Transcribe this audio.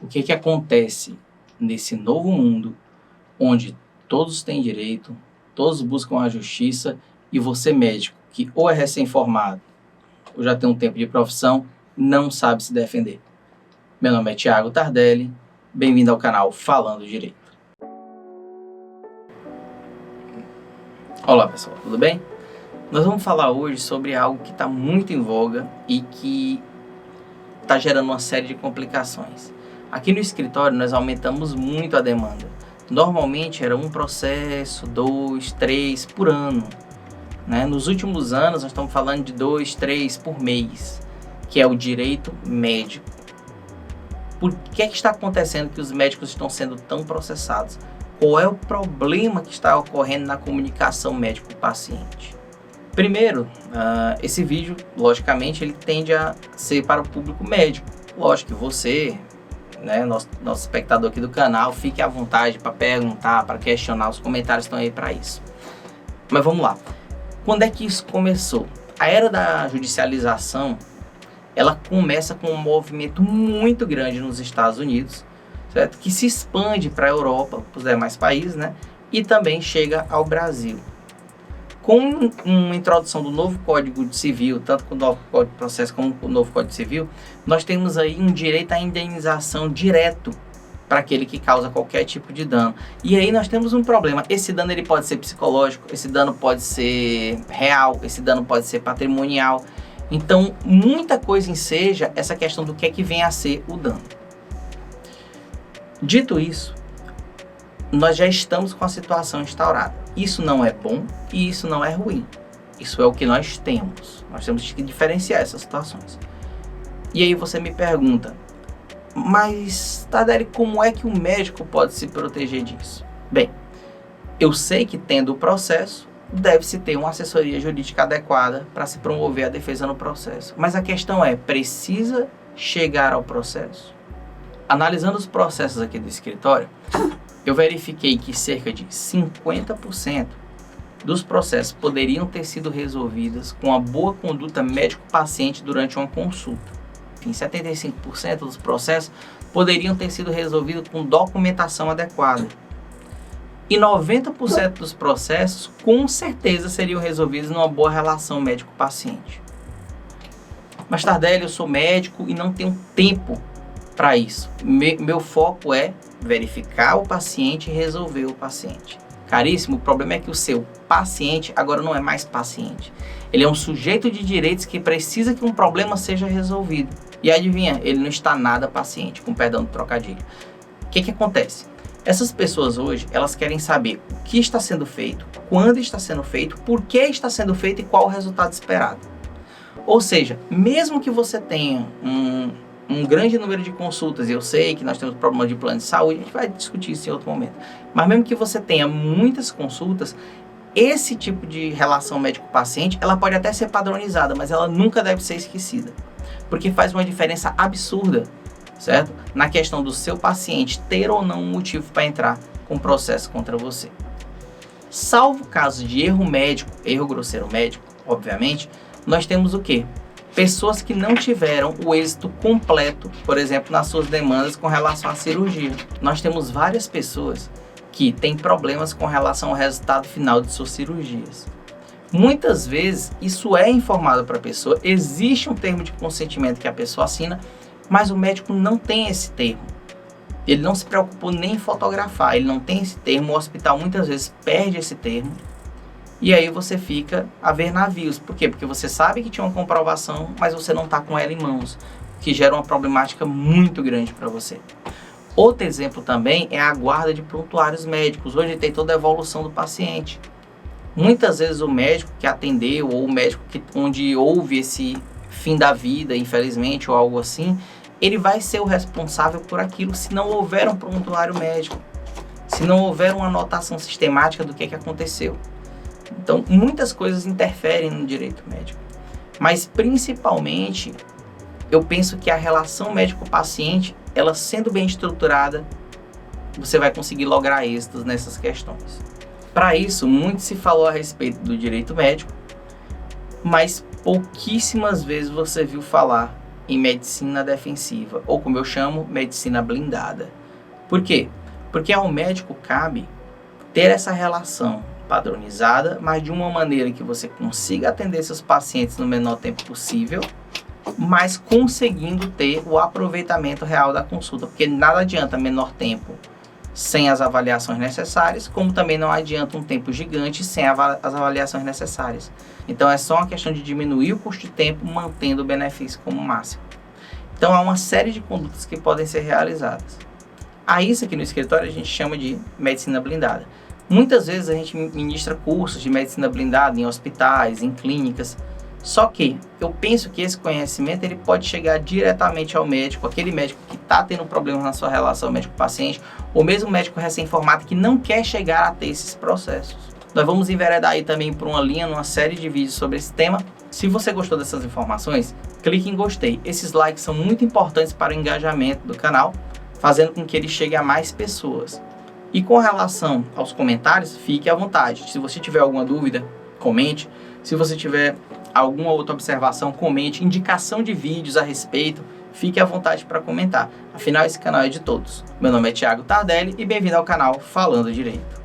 O que acontece nesse novo mundo onde todos têm direito, todos buscam a justiça e você, médico, que ou é recém-formado ou já tem um tempo de profissão, não sabe se defender? Meu nome é Thiago Tardelli, bem-vindo ao canal Falando Direito. Olá pessoal, tudo bem? Nós vamos falar hoje sobre algo que está muito em voga e que está gerando uma série de complicações. Aqui no escritório nós aumentamos muito a demanda. Normalmente era um processo, 2, 3 por ano, né? Nos últimos anos nós estamos falando de 2, 3 por mês, que é o direito médico. Por que está acontecendo que os médicos estão sendo tão processados? Qual é o problema que está ocorrendo na comunicação médico-paciente? Primeiro, esse vídeo, logicamente, ele tende a ser para o público médico. Lógico que você, né, nosso espectador aqui do canal, fique à vontade para perguntar, para questionar, os comentários estão aí para isso. Mas vamos lá. Quando é que isso começou? A era da judicialização, ela começa com um movimento muito grande nos Estados Unidos, certo? Que se expande para a Europa, para os demais países, né? E também chega ao Brasil. Com uma introdução do novo Código Civil, tanto com o novo Código de Processo como com o novo Código Civil, nós temos aí um direito à indenização direto para aquele que causa qualquer tipo de dano. E aí nós temos um problema. Esse dano ele pode ser psicológico, esse dano pode ser real, esse dano pode ser patrimonial. Então, muita coisa enseja essa questão do que é que vem a ser o dano. Dito isso, nós já estamos com a situação instaurada. Isso não é bom e isso não é ruim. Isso é o que nós temos. Nós temos que diferenciar essas situações. E aí você me pergunta, mas Tardelli, como é que o médico pode se proteger disso? Bem, eu sei que tendo o processo, deve-se ter uma assessoria jurídica adequada para se promover a defesa no processo. Mas a questão é, precisa chegar ao processo? Analisando os processos aqui do escritório, eu verifiquei que cerca de 50% dos processos poderiam ter sido resolvidos com a boa conduta médico-paciente durante uma consulta. Enfim, 75% dos processos poderiam ter sido resolvidos com documentação adequada. E 90% dos processos, com certeza, seriam resolvidos numa boa relação médico-paciente. Mas Tardelli, eu sou médico e não tenho tempo para isso. Meu foco é verificar o paciente e resolver o paciente. Caríssimo, o problema é que o seu paciente agora não é mais paciente. Ele é um sujeito de direitos que precisa que um problema seja resolvido. E adivinha, ele não está nada paciente, com perdão do trocadilho. O que acontece? Essas pessoas hoje, elas querem saber o que está sendo feito, quando está sendo feito, por que está sendo feito e qual o resultado esperado. Ou seja, mesmo que você tenha um grande número de consultas, e eu sei que nós temos problema de plano de saúde, a gente vai discutir isso em outro momento, mas mesmo que você tenha muitas consultas, esse tipo de relação médico-paciente, ela pode até ser padronizada, mas ela nunca deve ser esquecida, porque faz uma diferença absurda, certo? Na questão do seu paciente ter ou não um motivo para entrar com processo contra você. Salvo caso de erro médico, erro grosseiro médico, obviamente, nós temos o quê? Pessoas que não tiveram o êxito completo, por exemplo, nas suas demandas com relação à cirurgia. Nós temos várias pessoas que têm problemas com relação ao resultado final de suas cirurgias. Muitas vezes isso é informado para a pessoa, existe um termo de consentimento que a pessoa assina, mas o médico não tem esse termo. Ele não se preocupou nem em fotografar, ele não tem esse termo, o hospital muitas vezes perde esse termo. E aí você fica a ver navios. Por quê? Porque você sabe que tinha uma comprovação, mas você não está com ela em mãos, que gera uma problemática muito grande para você. Outro exemplo também é a guarda de prontuários médicos. Hoje tem toda a evolução do paciente. Muitas vezes o médico que atendeu, ou o médico onde houve esse fim da vida, infelizmente, ou algo assim, ele vai ser o responsável por aquilo se não houver um prontuário médico, se não houver uma anotação sistemática do que aconteceu. Então, muitas coisas interferem no direito médico, mas principalmente, eu penso que a relação médico-paciente, ela sendo bem estruturada, você vai conseguir lograr êxitos nessas questões. Para isso, muito se falou a respeito do direito médico, mas pouquíssimas vezes você viu falar em medicina defensiva, ou como eu chamo, medicina blindada. Por quê? Porque ao médico cabe ter essa relação padronizada, mas de uma maneira que você consiga atender seus pacientes no menor tempo possível, mas conseguindo ter o aproveitamento real da consulta, porque nada adianta menor tempo sem as avaliações necessárias, como também não adianta um tempo gigante sem as avaliações necessárias. Então é só uma questão de diminuir o custo de tempo, mantendo o benefício como máximo. Então há uma série de condutas que podem ser realizadas. A isso aqui no escritório a gente chama de medicina blindada. Muitas vezes a gente ministra cursos de medicina blindada em hospitais, em clínicas, só que eu penso que esse conhecimento ele pode chegar diretamente ao médico, aquele médico que está tendo problemas na sua relação médico-paciente, ou mesmo médico recém-formado que não quer chegar a ter esses processos. Nós vamos enveredar aí também por uma linha, numa série de vídeos sobre esse tema. Se você gostou dessas informações, clique em gostei. Esses likes são muito importantes para o engajamento do canal, fazendo com que ele chegue a mais pessoas. E com relação aos comentários, fique à vontade. Se você tiver alguma dúvida, comente. Se você tiver alguma outra observação, comente. Indicação de vídeos a respeito, fique à vontade para comentar. Afinal, esse canal é de todos. Meu nome é Thiago Tardelli e bem-vindo ao canal Falando Direito.